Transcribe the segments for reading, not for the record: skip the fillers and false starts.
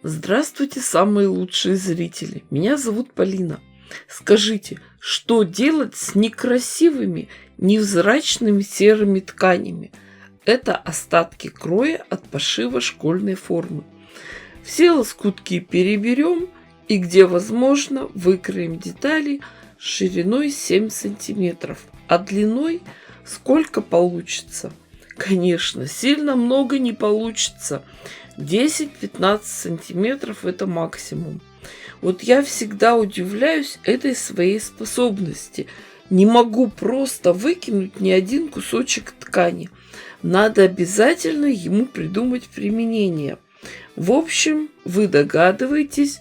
Здравствуйте, самые лучшие зрители! Меня зовут Полина. Скажите, что делать с некрасивыми, невзрачными серыми тканями? Это остатки кроя от пошива школьной формы. Все лоскутки переберем и, где возможно, выкроем детали шириной 7 сантиметров, а длиной сколько получится. Конечно, сильно много не получится. 10-15 сантиметров – это максимум. Вот я всегда удивляюсь этой своей способности. Не могу просто выкинуть ни один кусочек ткани. Надо обязательно ему придумать применение. В общем, вы догадываетесь,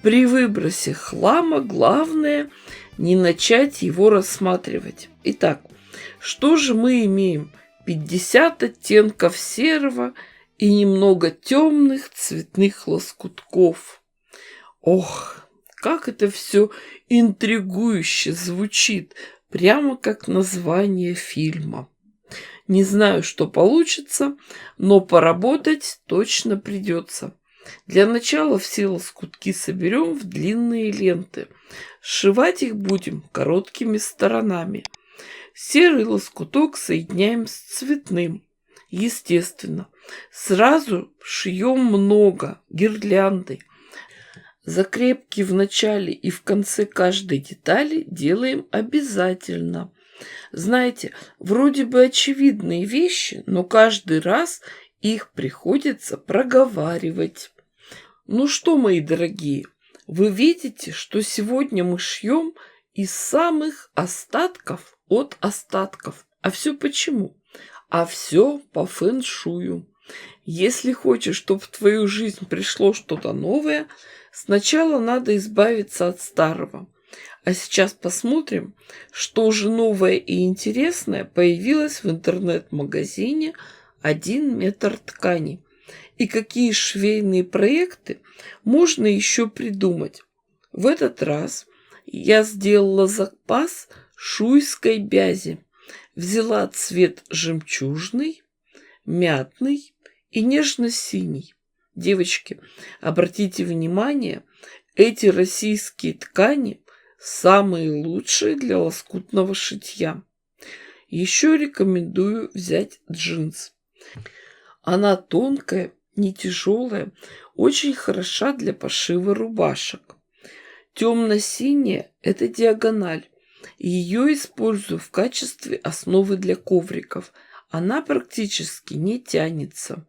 при выбросе хлама главное не начать его рассматривать. Итак, что же мы имеем? 50 оттенков серого и немного темных цветных лоскутков. Ох, как это все интригующе звучит, прямо как название фильма. Не знаю, что получится, но поработать точно придется. Для начала все лоскутки соберем в длинные ленты. Сшивать их будем короткими сторонами. Серый лоскуток соединяем с цветным. Естественно, сразу шьем много, гирляндой. Закрепки в начале и в конце каждой детали делаем обязательно. Знаете, вроде бы очевидные вещи, но каждый раз их приходится проговаривать. Ну что, мои дорогие, вы видите, что сегодня мы шьем из самых остатков от остатков. А все почему? А все по фэн-шую. Если хочешь, чтобы в твою жизнь пришло что-то новое, сначала надо избавиться от старого. А сейчас посмотрим, что же новое и интересное появилось в интернет-магазине «1 метр ткани» и какие швейные проекты можно еще придумать. В этот раз я сделала запас шуйской бязи. Взяла цвет жемчужный, мятный и нежно-синий. Девочки, обратите внимание, эти российские ткани самые лучшие для лоскутного шитья. Еще рекомендую взять джинс. Она тонкая, не тяжелая, очень хороша для пошива рубашек. Темно-синяя – это диагональ. Ее использую в качестве основы для ковриков. Она практически не тянется.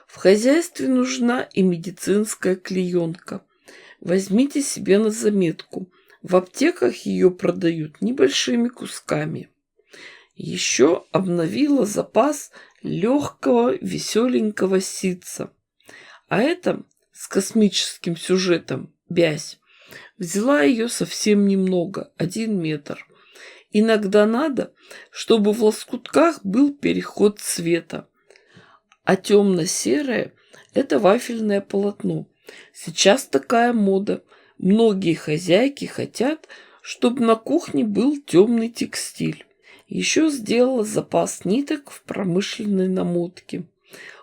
В хозяйстве нужна и медицинская клеенка. Возьмите себе на заметку. В аптеках ее продают небольшими кусками. Еще обновила запас легкого веселенького ситца. А это с космическим сюжетом бязь. Взяла ее совсем немного, 1 метр. Иногда надо, чтобы в лоскутках был переход цвета. А темно-серое – это вафельное полотно. Сейчас такая мода. Многие хозяйки хотят, чтобы на кухне был темный текстиль. Еще сделала запас ниток в промышленной намотке.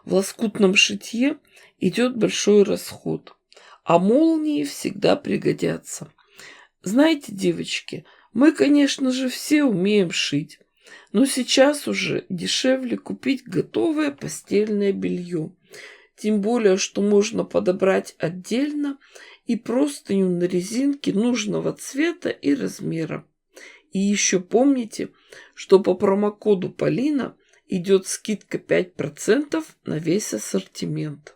В лоскутном шитье идет большой расход, а молнии всегда пригодятся. Знаете, девочки, мы, конечно же, все умеем шить, но сейчас уже дешевле купить готовое постельное белье. Тем более, что можно подобрать отдельно и простыню на резинке нужного цвета и размера. И еще помните, что по промокоду Полина идет скидка 5% на весь ассортимент.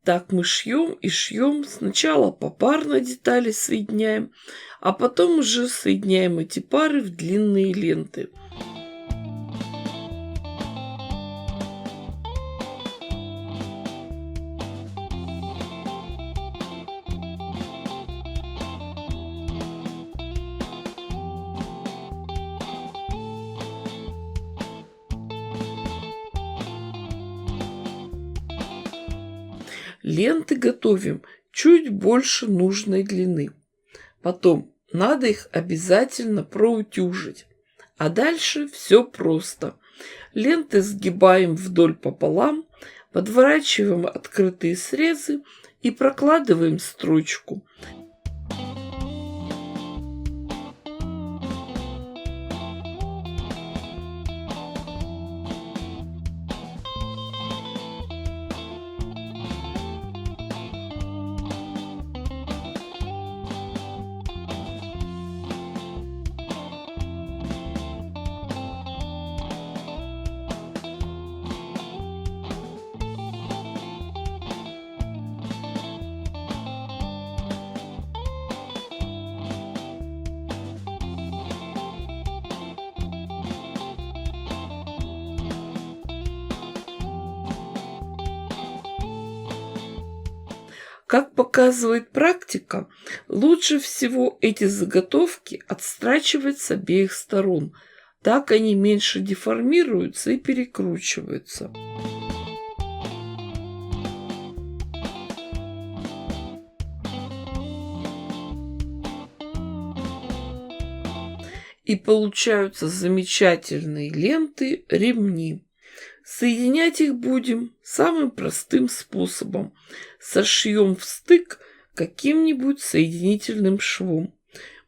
Так мы шьем и шьем. Сначала попарно детали соединяем, а потом уже соединяем эти пары в длинные ленты. Ленты готовим чуть больше нужной длины. Потом надо их обязательно проутюжить. А дальше все просто. Ленты сгибаем вдоль пополам, подворачиваем открытые срезы и прокладываем строчку. Как показывает практика, лучше всего эти заготовки отстрачивать с обеих сторон. Так они меньше деформируются и перекручиваются. И получаются замечательные ленты, ремни. Соединять их будем самым простым способом. Сошьем в стык каким-нибудь соединительным швом.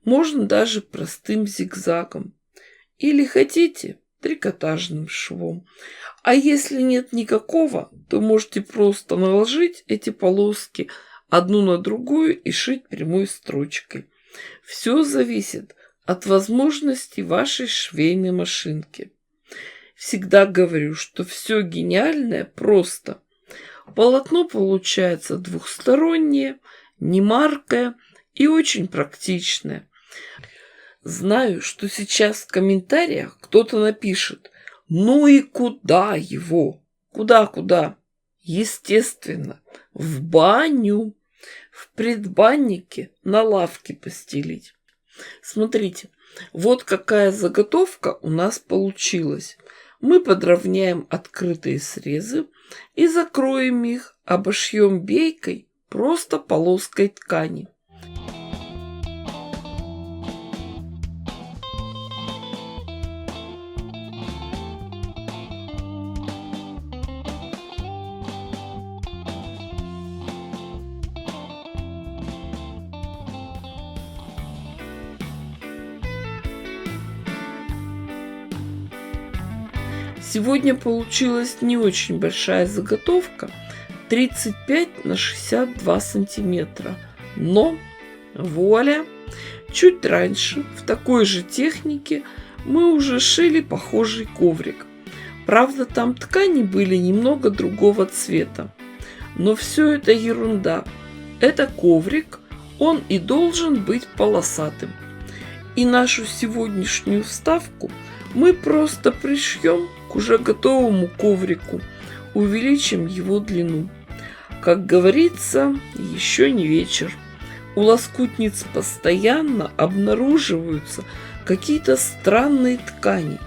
Можно даже простым зигзагом. Или хотите, трикотажным швом. А если нет никакого, то можете просто наложить эти полоски одну на другую и шить прямой строчкой. Все зависит от возможностей вашей швейной машинки. Всегда говорю, что все гениальное просто. Полотно получается двухстороннее, немаркое и очень практичное. Знаю, что сейчас в комментариях кто-то напишет: ну и куда его? Куда? Естественно, в баню, в предбаннике на лавке постелить. Смотрите, вот какая заготовка у нас получилась. Мы подровняем открытые срезы и закроем их, обошьем бейкой, просто полоской ткани. Сегодня получилась не очень большая заготовка, 35 на 62 сантиметра. Но, вуаля, чуть раньше в такой же технике мы уже шили похожий коврик. Правда, там ткани были немного другого цвета. Но все это ерунда. Это коврик, он и должен быть полосатым. И нашу сегодняшнюю вставку мы просто пришьем к уже готовому коврику, увеличим его длину. Как говорится, еще не вечер. У лоскутниц постоянно обнаруживаются какие-то странные ткани.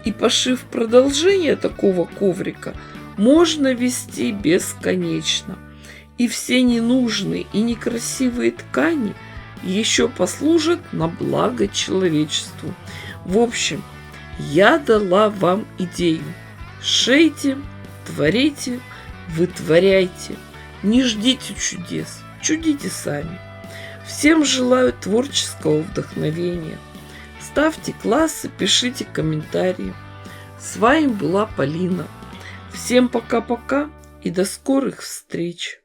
И пошив продолжение такого коврика, можно вести бесконечно. И все ненужные и некрасивые ткани еще послужат на благо человечеству. В общем, я дала вам идею. Шейте, творите, вытворяйте. Не ждите чудес, чудите сами. Всем желаю творческого вдохновения. Ставьте классы, пишите комментарии. С вами была Полина. Всем пока-пока и до скорых встреч.